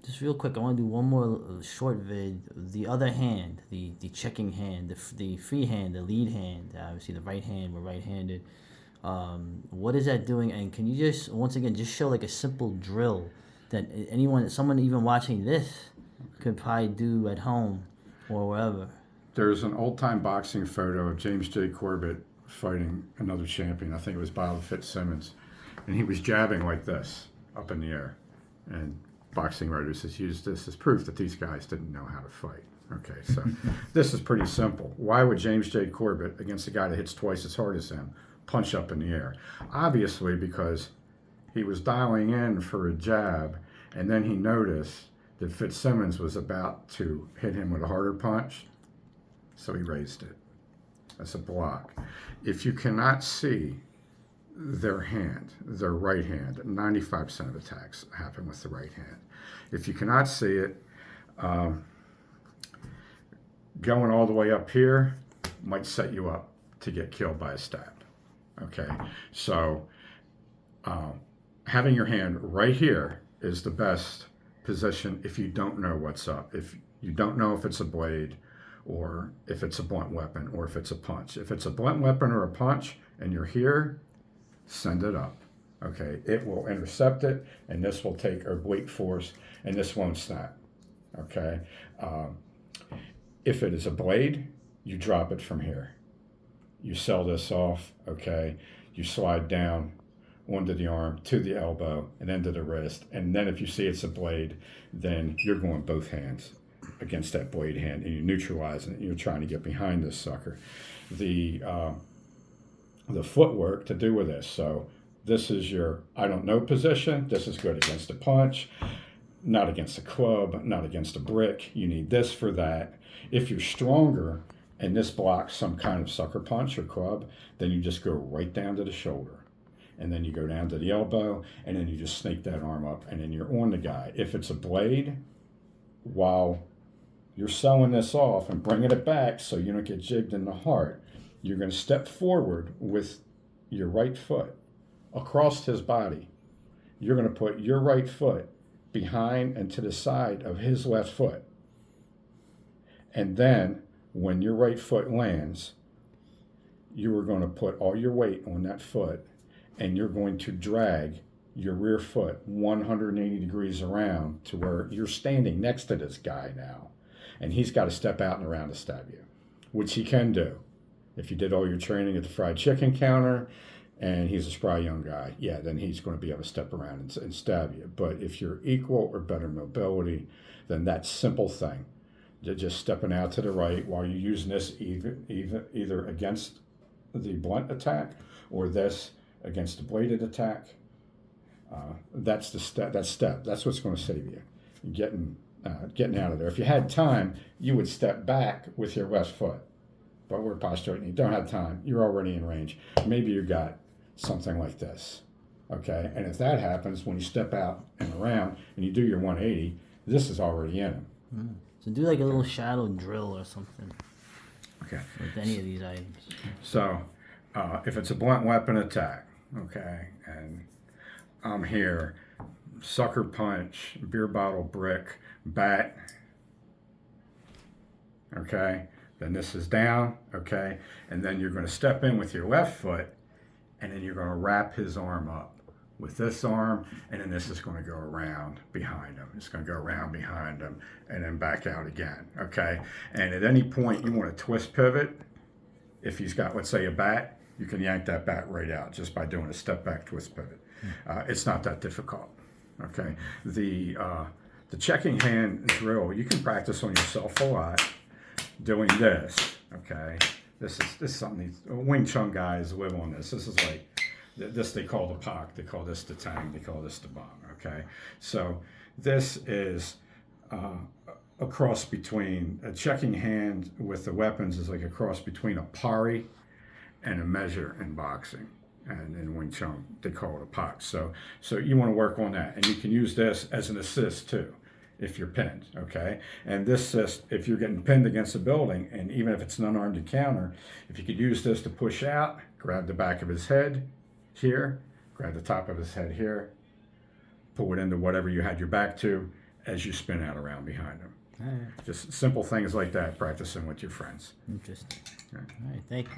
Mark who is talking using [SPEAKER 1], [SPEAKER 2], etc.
[SPEAKER 1] Just real quick, I want to do one more short vid. The other hand, the checking hand, the free hand, the lead hand. Obviously, the right hand. We're right-handed. What is that doing? And can you just once again just show like a simple drill that someone even watching this, could probably do at home or wherever.
[SPEAKER 2] There's an old-time boxing photo of James J. Corbett fighting another champion. I think it was Bob Fitzsimmons, and he was jabbing like this up in the air. And boxing writers has used this as proof that these guys didn't know how to fight. Okay, so this is pretty simple. Why would James J. Corbett, against a guy that hits twice as hard as him, punch up in the air? Obviously, because he was dialing in for a jab, and then he noticed that Fitzsimmons was about to hit him with a harder punch, so he raised it. That's a block. If you cannot see their hand, their right hand, 95% of attacks happen with the right hand. If you cannot see it, going all the way up here might set you up to get killed by a stab. Okay, so having your hand right here is the best position if you don't know what's up. If you don't know if it's a blade or if it's a blunt weapon or if it's a punch. If it's a blunt weapon or a punch and you're here, send it up. Okay, it will intercept it, and this will take oblique force, and this won't snap. Okay, if it is a blade, you drop it from here. You sell this off. Okay, you slide down onto the arm, to the elbow, and then to the wrist. And then if you see it's a blade, then you're going both hands against that blade hand, and you're neutralizing it. You're trying to get behind this sucker. The footwork to do with this. So this is your I don't know position. This is good against a punch, not against a club, not against a brick. You need this for that. If you're stronger and this blocks some kind of sucker punch or club, then you just go right down to the shoulder. And then you go down to the elbow, and then you just snake that arm up, and then you're on the guy. If it's a blade, while you're selling this off and bringing it back so you don't get jigged in the heart, you're going to step forward with your right foot across his body. You're going to put your right foot behind and to the side of his left foot. And then when your right foot lands, you are going to put all your weight on that foot, and you're going to drag your rear foot 180 degrees around to where you're standing next to this guy now. And he's got to step out and around to stab you, which he can do. If you did all your training at the fried chicken counter and he's a spry young guy, yeah, then he's going to be able to step around and stab you. But if you're equal or better mobility, then that simple thing, just stepping out to the right while you're using this either against the blunt attack or this against the bladed attack, that's the step. That's what's going to save you. Getting out of there. If you had time, you would step back with your left foot. But we're posturating. You don't have time. You're already in range. Maybe you got something like this. Okay? And if that happens, when you step out and around and you do your 180, this is already in him.
[SPEAKER 1] So do like a little shadow drill or something.
[SPEAKER 2] Okay.
[SPEAKER 1] With any of these items.
[SPEAKER 2] So if it's a blunt weapon attack, okay, and I'm here, sucker punch, beer bottle, brick, bat, okay, then this is down, okay, and then you're going to step in with your left foot, and then you're going to wrap his arm up with this arm, and then this is going to go around behind him. It's going to go around behind him and then back out again, okay? And at any point you want to twist pivot, if he's got, let's say, a bat, you can yank that bat right out just by doing a step back twist pivot. It's not that difficult, okay? The checking hand drill, you can practice on yourself a lot doing this, okay? This is something these Wing Chun guys live on this. This is like, this they call the Pak, they call this the Tang, they call this the Bang, okay? So this is a cross between, a checking hand with the weapons is like a cross between a pari and a measure in boxing. And in Wing Chun, they call it a Pak. So you want to work on that. And you can use this as an assist too, if you're pinned, okay? And this assist, if you're getting pinned against a building, and even if it's an unarmed encounter, if you could use this to push out, grab the back of his head here, grab the top of his head here, pull it into whatever you had your back to, as you spin out around behind them.
[SPEAKER 1] All right.
[SPEAKER 2] Just simple things like that, practicing with your friends.
[SPEAKER 1] Interesting.
[SPEAKER 2] Yeah.
[SPEAKER 1] All right. Thank you.